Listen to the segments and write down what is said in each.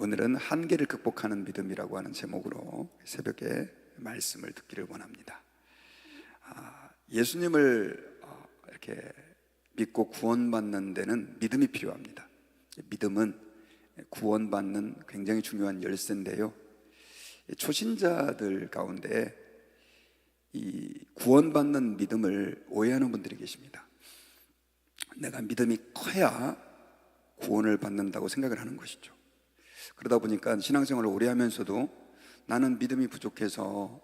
오늘은 한계를 극복하는 믿음이라고 하는 제목으로 새벽에 말씀을 듣기를 원합니다. 예수님을 이렇게 믿고 구원받는 데는 믿음이 필요합니다. 믿음은 구원받는 굉장히 중요한 열쇠인데요, 초신자들 가운데 이 구원받는 믿음을 오해하는 분들이 계십니다. 내가 믿음이 커야 구원을 받는다고 생각을 하는 것이죠. 그러다 보니까 신앙생활을 오래 하면서도 나는 믿음이 부족해서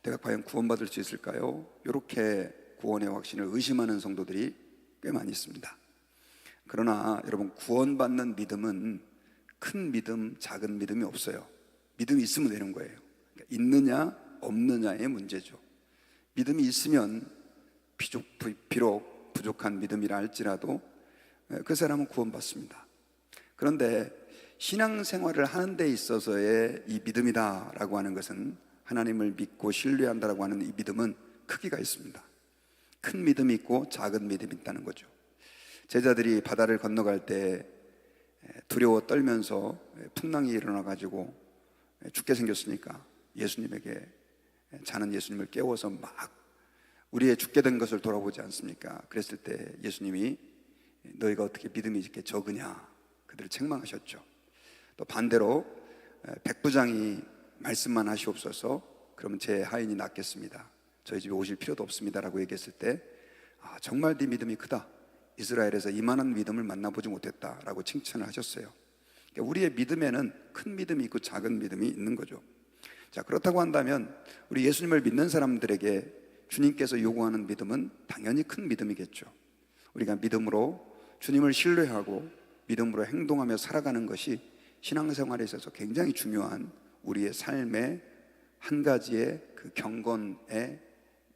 내가 과연 구원받을 수 있을까요? 이렇게 구원의 확신을 의심하는 성도들이 꽤 많이 있습니다. 그러나 여러분, 구원받는 믿음은 큰 믿음, 작은 믿음이 없어요. 믿음이 있으면 되는 거예요. 그러니까 있느냐 없느냐의 문제죠. 믿음이 있으면 비록 부족한 믿음이라 할지라도 그 사람은 구원받습니다. 그런데 신앙생활을 하는 데 있어서의 이 믿음이다라고 하는 것은, 하나님을 믿고 신뢰한다라고 하는 이 믿음은 크기가 있습니다. 큰 믿음이 있고 작은 믿음이 있다는 거죠. 제자들이 바다를 건너갈 때 두려워 떨면서 풍랑이 일어나가지고 죽게 생겼으니까 예수님에게, 자는 예수님을 깨워서 막 우리의 죽게 된 것을 돌아보지 않습니까? 그랬을 때 예수님이 너희가 어떻게 믿음이 이렇게 적으냐, 그들을 책망하셨죠. 또 반대로 백부장이 말씀만 하시옵소서, 그러면 제 하인이 낫겠습니다, 저희 집에 오실 필요도 없습니다 라고 얘기했을 때, 정말 네 믿음이 크다, 이스라엘에서 이만한 믿음을 만나보지 못했다 라고 칭찬을 하셨어요. 그러니까 우리의 믿음에는 큰 믿음이 있고 작은 믿음이 있는 거죠. 자, 그렇다고 한다면 우리 예수님을 믿는 사람들에게 주님께서 요구하는 믿음은 당연히 큰 믿음이겠죠. 우리가 믿음으로 주님을 신뢰하고 믿음으로 행동하며 살아가는 것이 신앙생활에 있어서 굉장히 중요한 우리의 삶의 한 가지의 그 경건의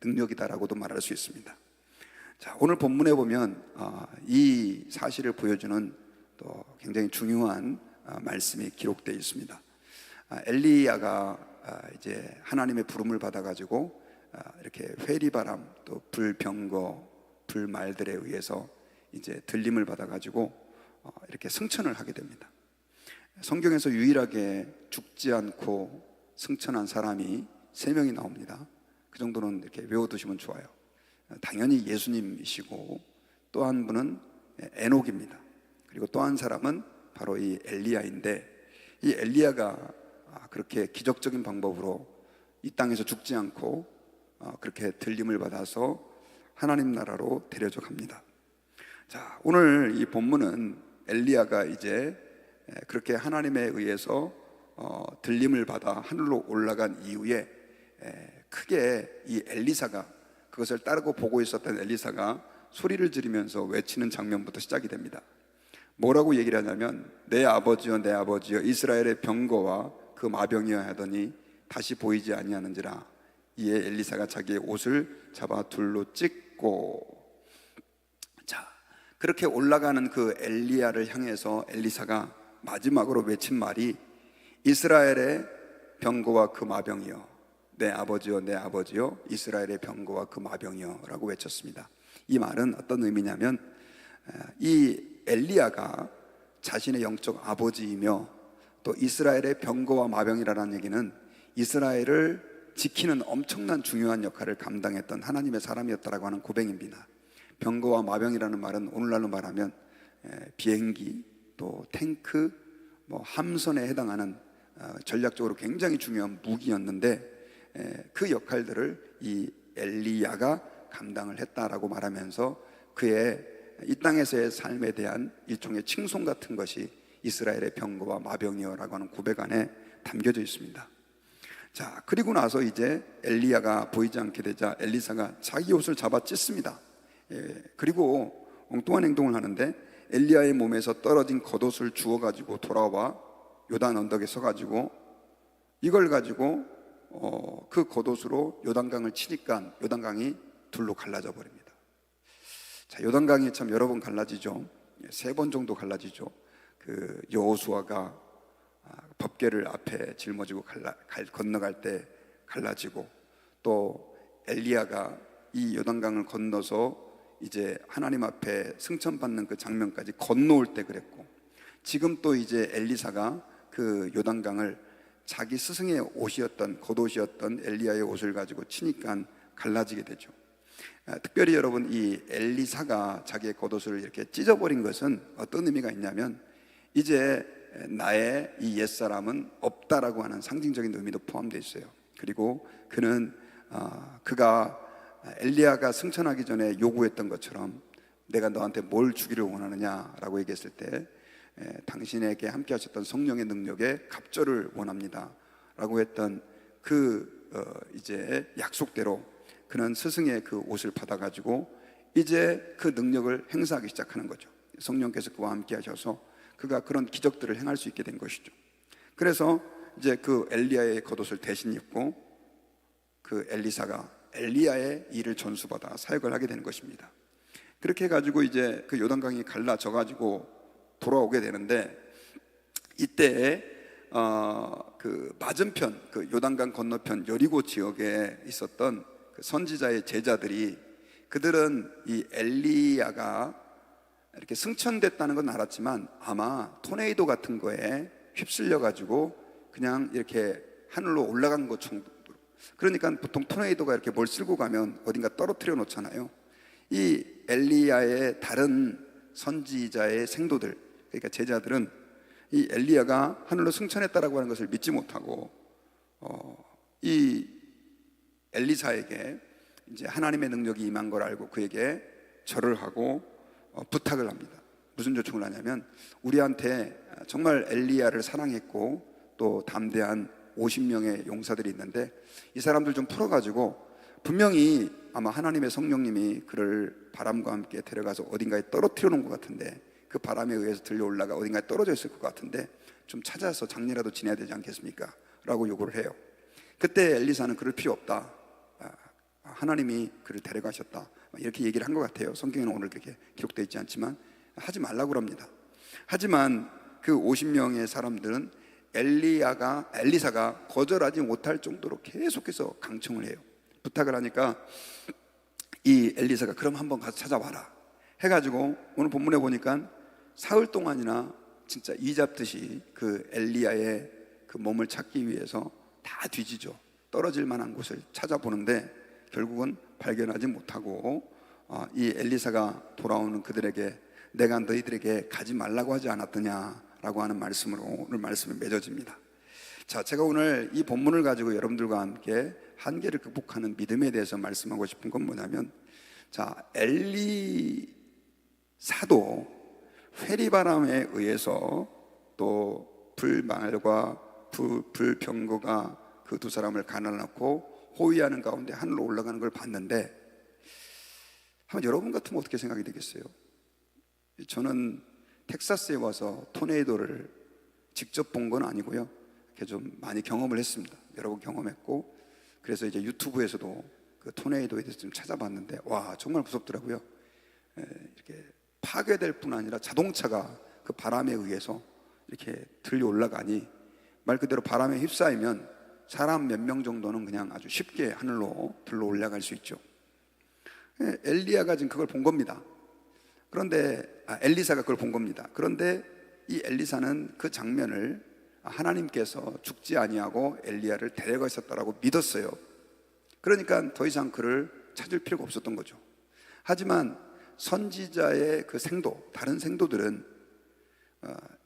능력이다라고도 말할 수 있습니다. 자, 오늘 본문에 보면 이 사실을 보여주는 또 굉장히 중요한 말씀이 기록되어 있습니다. 엘리야가 이제 하나님의 부름을 받아가지고 이렇게 회리바람, 또 불병거, 불말들에 의해서 이제 들림을 받아가지고 이렇게 승천을 하게 됩니다. 성경에서 유일하게 죽지 않고 승천한 사람이 3명이 나옵니다. 그 정도는 이렇게 외워두시면 좋아요. 당연히 예수님이시고, 또 한 분은 에녹입니다. 그리고 또 한 사람은 바로 이 엘리야인데, 이 엘리야가 그렇게 기적적인 방법으로 이 땅에서 죽지 않고 그렇게 들림을 받아서 하나님 나라로 데려져 갑니다. 자, 오늘 이 본문은 엘리야가 이제 그렇게 하나님에 의해서 들림을 받아 하늘로 올라간 이후에 크게 이 엘리사가, 그것을 따르고 보고 있었던 엘리사가 소리를 지르면서 외치는 장면부터 시작이 됩니다. 뭐라고 얘기를 하냐면, 내 아버지여 내 아버지여 이스라엘의 병거와 그 마병이여 하더니 다시 보이지 아니하는지라. 이에 엘리사가 자기의 옷을 잡아 둘로 찢고. 자, 그렇게 올라가는 그 엘리야를 향해서 엘리사가 마지막으로 외친 말이, 이스라엘의 병거와 그 마병이여, 내 아버지여 내 아버지여 이스라엘의 병거와 그 마병이여 라고 외쳤습니다. 이 말은 어떤 의미냐면, 이 엘리야가 자신의 영적 아버지이며 또 이스라엘의 병거와 마병이라는 얘기는 이스라엘을 지키는 엄청난 중요한 역할을 감당했던 하나님의 사람이었다라고 하는 고백입니다. 병거와 마병이라는 말은 오늘날로 말하면 비행기, 또 탱크, 함선에 해당하는 전략적으로 굉장히 중요한 무기였는데, 그 역할들을 이 엘리야가 감당을 했다라고 말하면서 그의 이 땅에서의 삶에 대한 일종의 칭송 같은 것이 이스라엘의 병거와 마병이여라고 하는 고백 안에 담겨져 있습니다. 자, 그리고 나서 이제 엘리야가 보이지 않게 되자 엘리사가 자기 옷을 잡아 찢습니다. 그리고 엉뚱한 행동을 하는데, 엘리야의 몸에서 떨어진 겉옷을 주워가지고 돌아와 요단 언덕에 서가지고 이걸 가지고 그 겉옷으로 요단강을 치니까 요단강이 둘로 갈라져 버립니다. 자, 요단강이 참 여러 번 갈라지죠. 3번 정도 갈라지죠. 그 여호수아가 법궤를 앞에 짊어지고 건너갈 때 갈라지고, 또 엘리야가 이 요단강을 건너서 이제 하나님 앞에 승천받는 그 장면까지 건너올 때 그랬고, 지금 또 이제 엘리사가 그 요단강을 자기 스승의 옷이었던 겉옷이었던 엘리야의 옷을 가지고 치니까 갈라지게 되죠. 특별히 여러분, 이 엘리사가 자기의 겉옷을 이렇게 찢어버린 것은 어떤 의미가 있냐면 이제 나의 이 옛사람은 없다라고 하는 상징적인 의미도 포함되어 있어요. 그리고 그는 그가 엘리야가 승천하기 전에 요구했던 것처럼 내가 너한테 뭘 주기를 원하느냐라고 얘기했을 때 당신에게 함께 하셨던 성령의 능력에 갑절을 원합니다 라고 했던 그 이제 약속대로 그는 스승의 그 옷을 받아가지고 이제 그 능력을 행사하기 시작하는 거죠. 성령께서 그와 함께 하셔서 그가 그런 기적들을 행할 수 있게 된 것이죠. 그래서 이제 그 엘리야의 겉옷을 대신 입고 그 엘리사가 엘리야의 일을 전수받아 사역을 하게 되는 것입니다. 그렇게 해가지고 이제 그 요단강이 갈라져 가지고 돌아오게 되는데, 이때 그 맞은편, 그 요단강 건너편 여리고 지역에 있었던 그 선지자의 제자들이, 그들은 이 엘리야가 이렇게 승천됐다는 건 알았지만 아마 토네이도 같은 거에 휩쓸려 가지고 그냥 이렇게 하늘로 올라간 것 정도. 그러니까 보통 토네이도가 이렇게 뭘 쓸고 가면 어딘가 떨어뜨려 놓잖아요. 이 엘리야의 다른 선지자의 생도들, 그러니까 제자들은 이 엘리야가 하늘로 승천했다라고 하는 것을 믿지 못하고 이 엘리사에게 이제 하나님의 능력이 임한 걸 알고 그에게 절을 하고 부탁을 합니다. 무슨 요청을 하냐면, 우리한테 정말 엘리야를 사랑했고 또 담대한 50명의 용사들이 있는데 이 사람들 좀 풀어가지고, 분명히 아마 하나님의 성령님이 그를 바람과 함께 데려가서 어딘가에 떨어뜨려 놓은 것 같은데, 그 바람에 의해서 들려 올라가 어딘가에 떨어져 있을 것 같은데 좀 찾아서 장례라도 지내야 되지 않겠습니까? 라고 요구를 해요. 그때 엘리사는 그럴 필요 없다, 하나님이 그를 데려가셨다, 이렇게 얘기를 한 것 같아요. 성경에는 오늘 그렇게 기록되어 있지 않지만 하지 말라고 합니다. 하지만 그 50명의 사람들은 엘리사가 거절하지 못할 정도로 계속해서 강청을 해요. 부탁을 하니까 이 엘리사가 그럼 한번 가서 찾아와라 해가지고, 오늘 본문에 보니까 사흘 동안이나 진짜 이 잡듯이 그 엘리야의 그 몸을 찾기 위해서 다 뒤지죠. 떨어질 만한 곳을 찾아보는데 결국은 발견하지 못하고 이 엘리사가 돌아오는 그들에게 내가 너희들에게 가지 말라고 하지 않았더냐라고 하는 말씀으로 오늘 말씀이 맺어집니다. 자, 제가 오늘 이 본문을 가지고 여러분들과 함께 한계를 극복하는 믿음에 대해서 말씀하고 싶은 건 뭐냐면, 자, 엘리사도 회리바람에 의해서 또 불말과 불병거가 그 두 사람을 가난하고 호위하는 가운데 하늘로 올라가는 걸 봤는데, 한번 여러분 같으면 어떻게 생각이 되겠어요? 저는 텍사스에 와서 토네이도를 직접 본 건 아니고요, 이렇게 좀 많이 경험을 했습니다. 여러 번 경험했고, 그래서 이제 유튜브에서도 그 토네이도에 대해서 좀 찾아봤는데 와, 정말 무섭더라고요. 이렇게 파괴될 뿐 아니라 자동차가 그 바람에 의해서 이렇게 들려 올라가니 말 그대로 바람에 휩싸이면 사람 몇 명 정도는 그냥 아주 쉽게 하늘로 들러 올라갈 수 있죠. 엘리야가 지금 그걸 본 겁니다. 그런데 엘리사가 그걸 본 겁니다. 그런데 이 엘리사는 그 장면을 하나님께서 죽지 아니하고 엘리야를 데려가셨다라고 믿었어요. 그러니까 더 이상 그를 찾을 필요가 없었던 거죠. 하지만 선지자의 그 생도, 다른 생도들은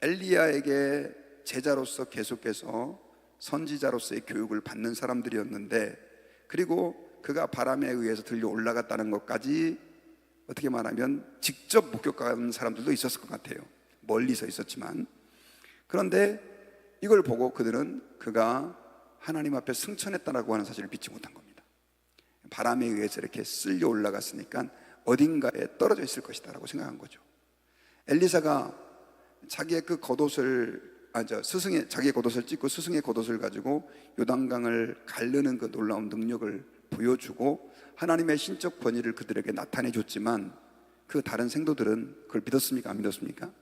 엘리야에게 제자로서 계속해서 선지자로서의 교육을 받는 사람들이었는데, 그리고 그가 바람에 의해서 들려 올라갔다는 것까지 어떻게 말하면 직접 목격한 사람들도 있었을 것 같아요. 멀리서 있었지만. 그런데 이걸 보고 그들은 그가 하나님 앞에 승천했다라고 하는 사실을 믿지 못한 겁니다. 바람에 의해서 이렇게 쓸려 올라갔으니까 어딘가에 떨어져 있을 것이다 라고 생각한 거죠. 엘리사가 자기의 그 겉옷을 스승의 자기의 겉옷을 찢고 스승의 겉옷을 가지고 요단강을 가르는 그 놀라운 능력을 보여주고 하나님의 신적 권위를 그들에게 나타내 줬지만, 그 다른 생도들은 그걸 믿었습니까? 안 믿었습니까?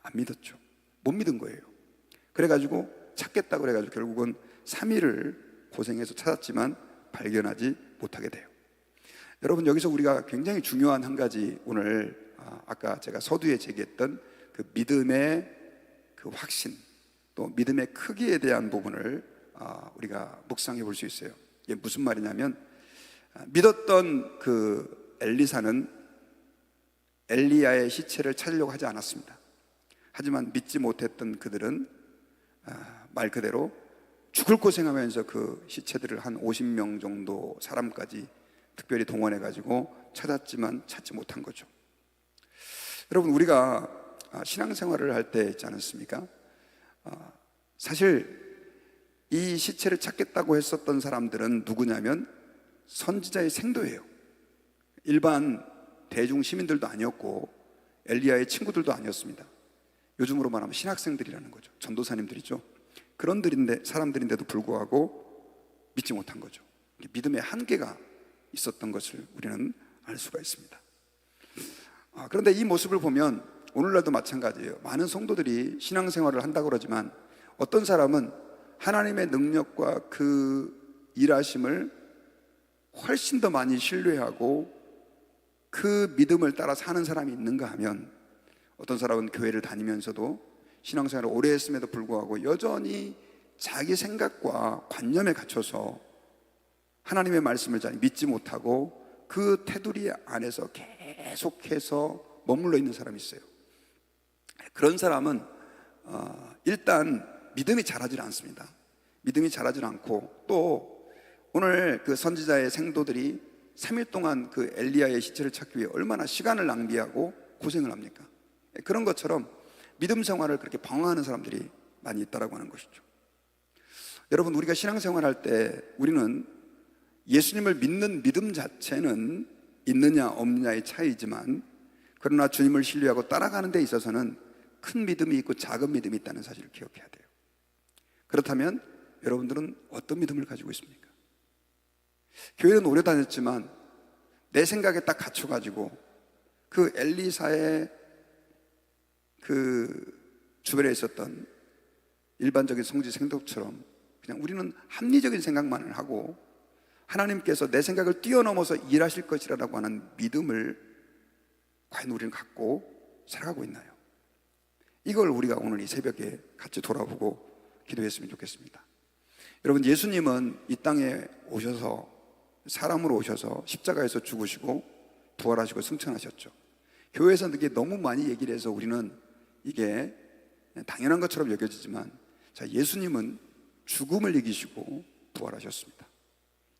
안 믿었죠. 못 믿은 거예요. 그래가지고 찾겠다고 그래가지고 결국은 3일을 고생해서 찾았지만 발견하지 못하게 돼요. 여러분, 여기서 우리가 굉장히 중요한 한 가지, 오늘 아까 제가 서두에 제기했던 그 믿음의 그 확신, 또 믿음의 크기에 대한 부분을 우리가 묵상해 볼 수 있어요. 이게 무슨 말이냐면, 믿었던 그 엘리사는 엘리야의 시체를 찾으려고 하지 않았습니다. 하지만 믿지 못했던 그들은 말 그대로 죽을 고생하면서 그 시체들을 한 50명 정도 사람까지 특별히 동원해 가지고 찾았지만 찾지 못한 거죠. 여러분, 우리가 신앙생활을 할 때 있지 않습니까? 사실 이 시체를 찾겠다고 했었던 사람들은 누구냐면 선지자의 생도예요. 일반 대중 시민들도 아니었고 엘리야의 친구들도 아니었습니다. 요즘으로 말하면 신학생들이라는 거죠. 전도사님들이죠. 그런 사람들인데도 불구하고 믿지 못한 거죠. 믿음의 한계가 있었던 것을 우리는 알 수가 있습니다. 그런데 이 모습을 보면 오늘날도 마찬가지예요. 많은 성도들이 신앙생활을 한다고 그러지만 어떤 사람은 하나님의 능력과 그 일하심을 훨씬 더 많이 신뢰하고 그 믿음을 따라 사는 사람이 있는가 하면, 어떤 사람은 교회를 다니면서도 신앙생활을 오래 했음에도 불구하고 여전히 자기 생각과 관념에 갇혀서 하나님의 말씀을 잘 믿지 못하고 그 테두리 안에서 계속해서 머물러 있는 사람이 있어요. 그런 사람은 일단 믿음이 자라질 않습니다. 믿음이 자라질 않고, 또 오늘 그 선지자의 생도들이 3일 동안 그 엘리야의 시체를 찾기 위해 얼마나 시간을 낭비하고 고생을 합니까? 그런 것처럼 믿음 생활을 그렇게 방황하는 사람들이 많이 있다라고 하는 것이죠. 여러분, 우리가 신앙생활할 때 우리는 예수님을 믿는 믿음 자체는 있느냐 없느냐의 차이지만, 그러나 주님을 신뢰하고 따라가는 데 있어서는 큰 믿음이 있고 작은 믿음이 있다는 사실을 기억해야 돼요. 그렇다면 여러분들은 어떤 믿음을 가지고 있습니까? 교회는 오래 다녔지만 내 생각에 딱 갇혀가지고 그 엘리사의 그 주변에 있었던 일반적인 성지 생도처럼 그냥 우리는 합리적인 생각만을 하고 하나님께서 내 생각을 뛰어넘어서 일하실 것이라고 하는 믿음을 과연 우리는 갖고 살아가고 있나요? 이걸 우리가 오늘 이 새벽에 같이 돌아보고 기도했으면 좋겠습니다. 여러분, 예수님은 이 땅에 오셔서, 사람으로 오셔서 십자가에서 죽으시고 부활하시고 승천하셨죠. 교회에서 이게 너무 많이 얘기를 해서 우리는 이게 당연한 것처럼 여겨지지만, 예수님은 죽음을 이기시고 부활하셨습니다.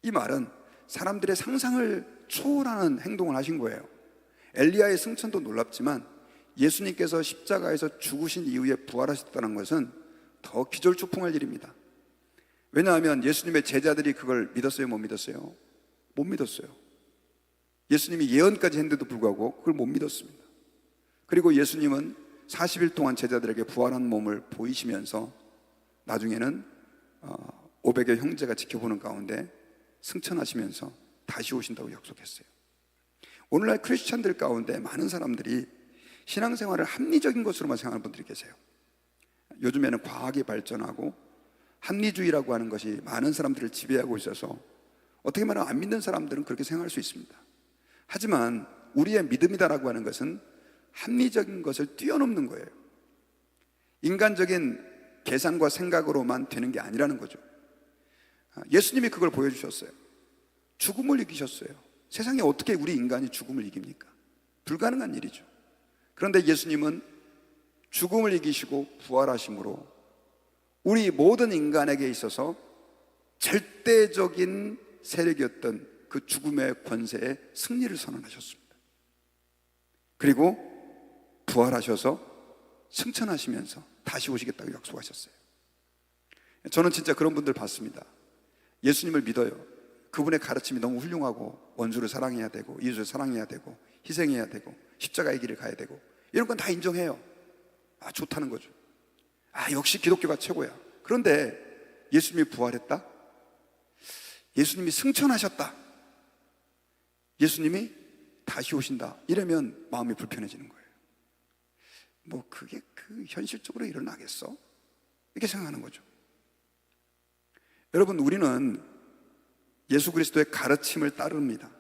이 말은 사람들의 상상을 초월하는 행동을 하신 거예요. 엘리야의 승천도 놀랍지만 예수님께서 십자가에서 죽으신 이후에 부활하셨다는 것은 더 기절초풍할 일입니다. 왜냐하면 예수님의 제자들이 그걸 믿었어요, 못 믿었어요? 못 믿었어요. 예수님이 예언까지 했는데도 불구하고 그걸 못 믿었습니다. 그리고 예수님은 40일 동안 제자들에게 부활한 몸을 보이시면서 나중에는 500여 형제가 지켜보는 가운데 승천하시면서 다시 오신다고 약속했어요. 오늘날 크리스찬들 가운데 많은 사람들이 신앙생활을 합리적인 것으로만 생각하는 분들이 계세요. 요즘에는 과학이 발전하고 합리주의라고 하는 것이 많은 사람들을 지배하고 있어서 어떻게 말하면 안 믿는 사람들은 그렇게 생각할 수 있습니다. 하지만 우리의 믿음이다라고 하는 것은 합리적인 것을 뛰어넘는 거예요. 인간적인 계산과 생각으로만 되는 게 아니라는 거죠. 예수님이 그걸 보여주셨어요. 죽음을 이기셨어요. 세상에 어떻게 우리 인간이 죽음을 이깁니까? 불가능한 일이죠. 그런데 예수님은 죽음을 이기시고 부활하심으로 우리 모든 인간에게 있어서 절대적인 세력이었던 그 죽음의 권세에 승리를 선언하셨습니다. 그리고 부활하셔서 승천하시면서 다시 오시겠다고 약속하셨어요. 저는 진짜 그런 분들 봤습니다. 예수님을 믿어요. 그분의 가르침이 너무 훌륭하고 원수를 사랑해야 되고 이웃을 사랑해야 되고 희생해야 되고 십자가의 길을 가야 되고 이런 건 다 인정해요. 좋다는 거죠. 역시 기독교가 최고야. 그런데 예수님이 부활했다? 예수님이 승천하셨다? 예수님이 다시 오신다? 이러면 마음이 불편해지는 거예요. 그게 현실적으로 일어나겠어? 이렇게 생각하는 거죠. 여러분, 우리는 예수 그리스도의 가르침을 따릅니다.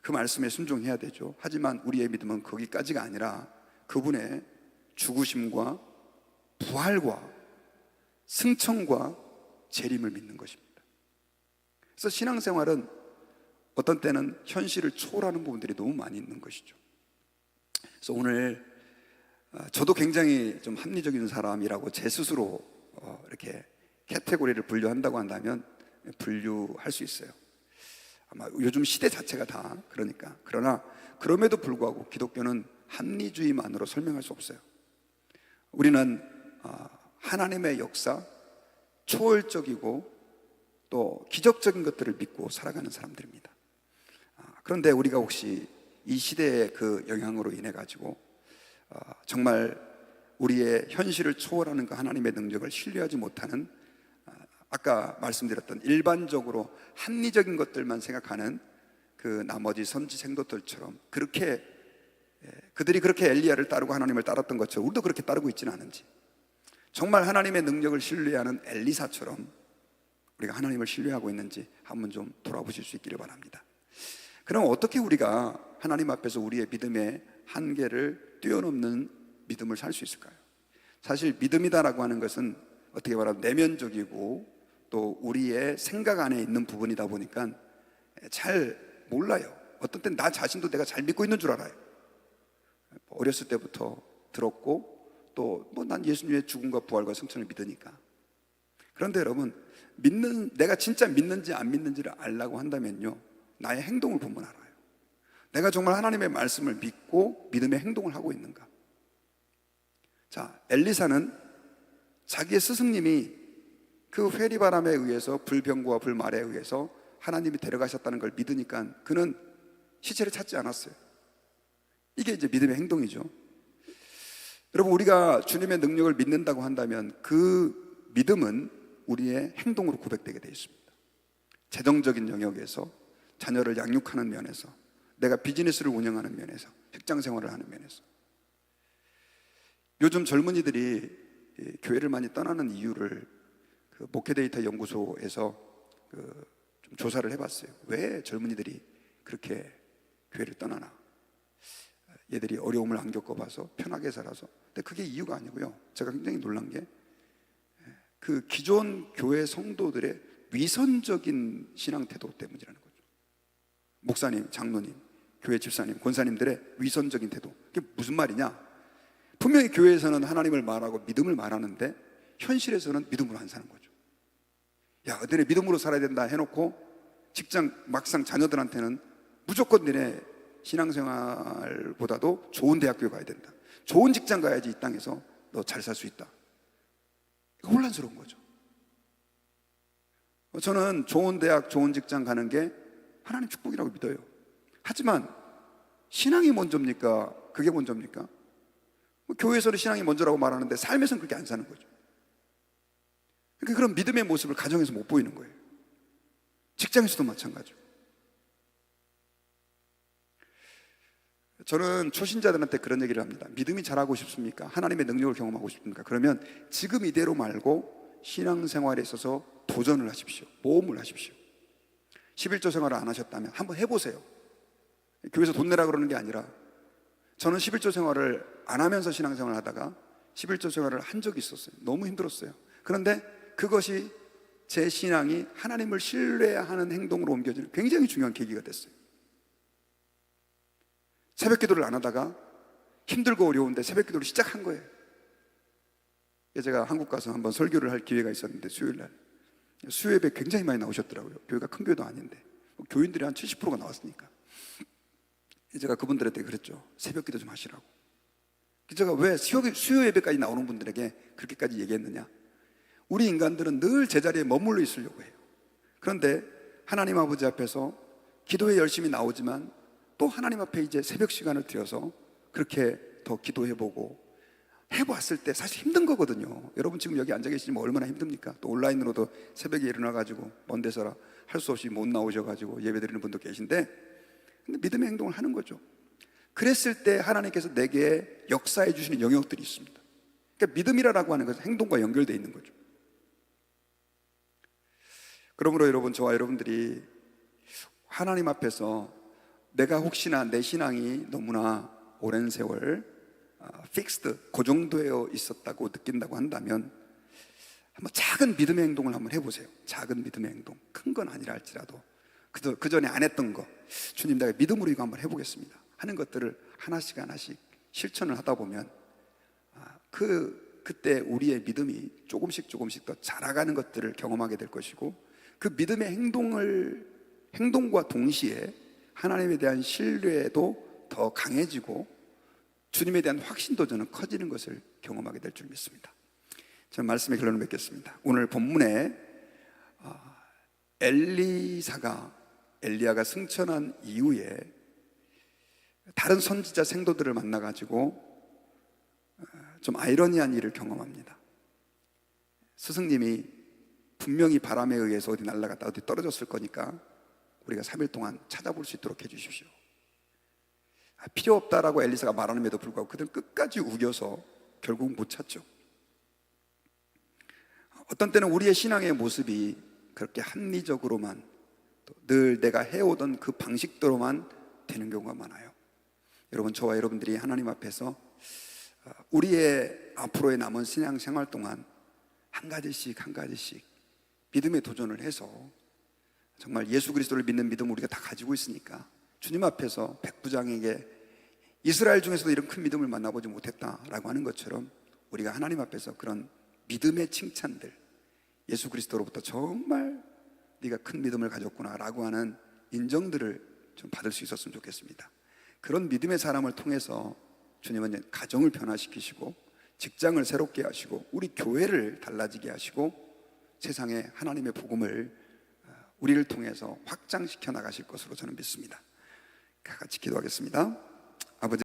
그 말씀에 순종해야 되죠. 하지만 우리의 믿음은 거기까지가 아니라 그분의 죽으심과 부활과 승천과 재림을 믿는 것입니다. 그래서 신앙생활은 어떤 때는 현실을 초월하는 부분들이 너무 많이 있는 것이죠. 그래서 오늘 저도 굉장히 좀 합리적인 사람이라고 제 스스로 이렇게 카테고리를 분류한다고 한다면 분류할 수 있어요. 아마 요즘 시대 자체가 다 그러니까. 그러나 그럼에도 불구하고 기독교는 합리주의만으로 설명할 수 없어요. 우리는 하나님의 역사, 초월적이고 또 기적적인 것들을 믿고 살아가는 사람들입니다. 그런데 우리가 혹시 이 시대의 그 영향으로 인해 가지고 정말 우리의 현실을 초월하는 그 하나님의 능력을 신뢰하지 못하는, 아까 말씀드렸던 일반적으로 합리적인 것들만 생각하는 그 나머지 선지 생도들처럼 그들이 그렇게 엘리야를 따르고 하나님을 따랐던 것처럼 우리도 그렇게 따르고 있지는 않은지, 정말 하나님의 능력을 신뢰하는 엘리사처럼 우리가 하나님을 신뢰하고 있는지 한번 좀 돌아보실 수 있기를 바랍니다. 그럼 어떻게 우리가 하나님 앞에서 우리의 믿음의 한계를 뛰어넘는 믿음을 살 수 있을까요? 사실 믿음이다라고 하는 것은 어떻게 말하면 내면적이고 또 우리의 생각 안에 있는 부분이다 보니까 잘 몰라요. 어떤 때는 나 자신도 내가 잘 믿고 있는 줄 알아요. 어렸을 때부터 들었고 또 난 예수님의 죽음과 부활과 승천을 믿으니까. 그런데 여러분, 내가 진짜 믿는지 안 믿는지를 알라고 한다면요, 나의 행동을 보면 알아요. 내가 정말 하나님의 말씀을 믿고 믿음의 행동을 하고 있는가. 자, 엘리사는 자기의 스승님이 그 회리바람에 의해서, 불병거와 불말에 의해서 하나님이 데려가셨다는 걸 믿으니까 그는 시체를 찾지 않았어요. 이게 이제 믿음의 행동이죠. 여러분, 우리가 주님의 능력을 믿는다고 한다면 그 믿음은 우리의 행동으로 고백되게 되어 있습니다. 재정적인 영역에서, 자녀를 양육하는 면에서, 내가 비즈니스를 운영하는 면에서, 직장 생활을 하는 면에서. 요즘 젊은이들이 교회를 많이 떠나는 이유를 그 목회데이터 연구소에서 좀 조사를 해봤어요. 왜 젊은이들이 그렇게 교회를 떠나나? 얘들이 어려움을 안 겪어봐서, 편하게 살아서. 근데 그게 이유가 아니고요, 제가 굉장히 놀란 게 그 기존 교회 성도들의 위선적인 신앙 태도 때문이라는 거죠. 목사님, 장로님, 교회 집사님, 권사님들의 위선적인 태도. 그게 무슨 말이냐? 분명히 교회에서는 하나님을 말하고 믿음을 말하는데 현실에서는 믿음으로 안 사는 거죠. 야, 너네 믿음으로 살아야 된다 해놓고 직장, 막상 자녀들한테는 무조건 너네 신앙생활보다도 좋은 대학교에 가야 된다, 좋은 직장 가야지 이 땅에서 너 잘 살 수 있다. 혼란스러운 거죠. 저는 좋은 대학, 좋은 직장 가는 게 하나님 축복이라고 믿어요. 하지만 신앙이 먼저입니까? 그게 먼저입니까? 교회에서는 신앙이 먼저라고 말하는데 삶에서는 그렇게 안 사는 거죠. 그러니까 그런 믿음의 모습을 가정에서 못 보이는 거예요. 직장에서도 마찬가지고. 저는 초신자들한테 그런 얘기를 합니다. 믿음이 자라고 싶습니까? 하나님의 능력을 경험하고 싶습니까? 그러면 지금 이대로 말고 신앙생활에 있어서 도전을 하십시오. 모험을 하십시오. 11조 생활을 안 하셨다면 한번 해보세요. 교회에서 돈 내라 그러는 게 아니라, 저는 11조 생활을 안 하면서 신앙생활을 하다가 11조 생활을 한 적이 있었어요. 너무 힘들었어요. 그런데 그것이 제 신앙이 하나님을 신뢰하는 행동으로 옮겨지는 굉장히 중요한 계기가 됐어요. 새벽 기도를 안 하다가 힘들고 어려운데 새벽 기도를 시작한 거예요. 제가 한국 가서 한번 설교를 할 기회가 있었는데 수요일날 수요 예배 굉장히 많이 나오셨더라고요. 교회가 큰 교회도 아닌데 교인들이 한 70%가 나왔으니까 제가 그분들한테 그랬죠. 새벽 기도 좀 하시라고. 제가 왜 수요 예배까지 나오는 분들에게 그렇게까지 얘기했느냐, 우리 인간들은 늘 제자리에 머물러 있으려고 해요. 그런데 하나님 아버지 앞에서 기도에 열심히 나오지만 또 하나님 앞에 이제 새벽 시간을 들여서 그렇게 더 기도해보고 해봤을 때 사실 힘든 거거든요. 여러분 지금 여기 앉아 계시지만 얼마나 힘듭니까? 또 온라인으로도 새벽에 일어나가지고 먼 데서라 할 수 없이 못 나오셔가지고 예배드리는 분도 계신데, 근데 믿음의 행동을 하는 거죠. 그랬을 때 하나님께서 내게 역사해 주시는 영역들이 있습니다. 그러니까 믿음이라고 하는 것은 행동과 연결되어 있는 거죠. 그러므로 여러분, 저와 여러분들이 하나님 앞에서 내가 혹시나 내 신앙이 너무나 오랜 세월 픽스드, 고정되어 있었다고 느낀다고 한다면 한번 작은 믿음의 행동을 한번 해보세요. 작은 믿음의 행동, 큰 건 아니라 할지라도 그 전에 안 했던 거, 주님 내가 믿음으로 이거 한번 해보겠습니다 하는 것들을 하나씩 하나씩 실천을 하다 보면 그때 우리의 믿음이 조금씩 더 자라가는 것들을 경험하게 될 것이고, 그 믿음의 행동과 동시에 하나님에 대한 신뢰도 더 강해지고 주님에 대한 확신도 저는 커지는 것을 경험하게 될 줄 믿습니다. 저는 말씀의 결론을 맺겠습니다. 오늘 본문에 엘리야가 승천한 이후에 다른 선지자 생도들을 만나가지고 좀 아이러니한 일을 경험합니다. 스승님이 분명히 바람에 의해서 어디 날아갔다 어디 떨어졌을 거니까 우리가 3일 동안 찾아볼 수 있도록 해주십시오. 필요 없다라고 엘리사가 말하는데도 불구하고 그들은 끝까지 우겨서 결국 못 찾죠. 어떤 때는 우리의 신앙의 모습이 그렇게 합리적으로만 늘 내가 해오던 그 방식대로만 되는 경우가 많아요. 여러분, 저와 여러분들이 하나님 앞에서 우리의 앞으로의 남은 신앙 생활 동안 한 가지씩 믿음의 도전을 해서 정말 예수 그리스도를 믿는 믿음을 우리가 다 가지고 있으니까 주님 앞에서 백부장에게 이스라엘 중에서도 이런 큰 믿음을 만나보지 못했다라고 하는 것처럼 우리가 하나님 앞에서 그런 믿음의 칭찬들, 예수 그리스도로부터 정말 네가 큰 믿음을 가졌구나 라고 하는 인정들을 좀 받을 수 있었으면 좋겠습니다. 그런 믿음의 사람을 통해서 주님은 가정을 변화시키시고 직장을 새롭게 하시고 우리 교회를 달라지게 하시고 세상에 하나님의 복음을 우리를 통해서 확장시켜 나가실 것으로 저는 믿습니다. 같이 기도하겠습니다.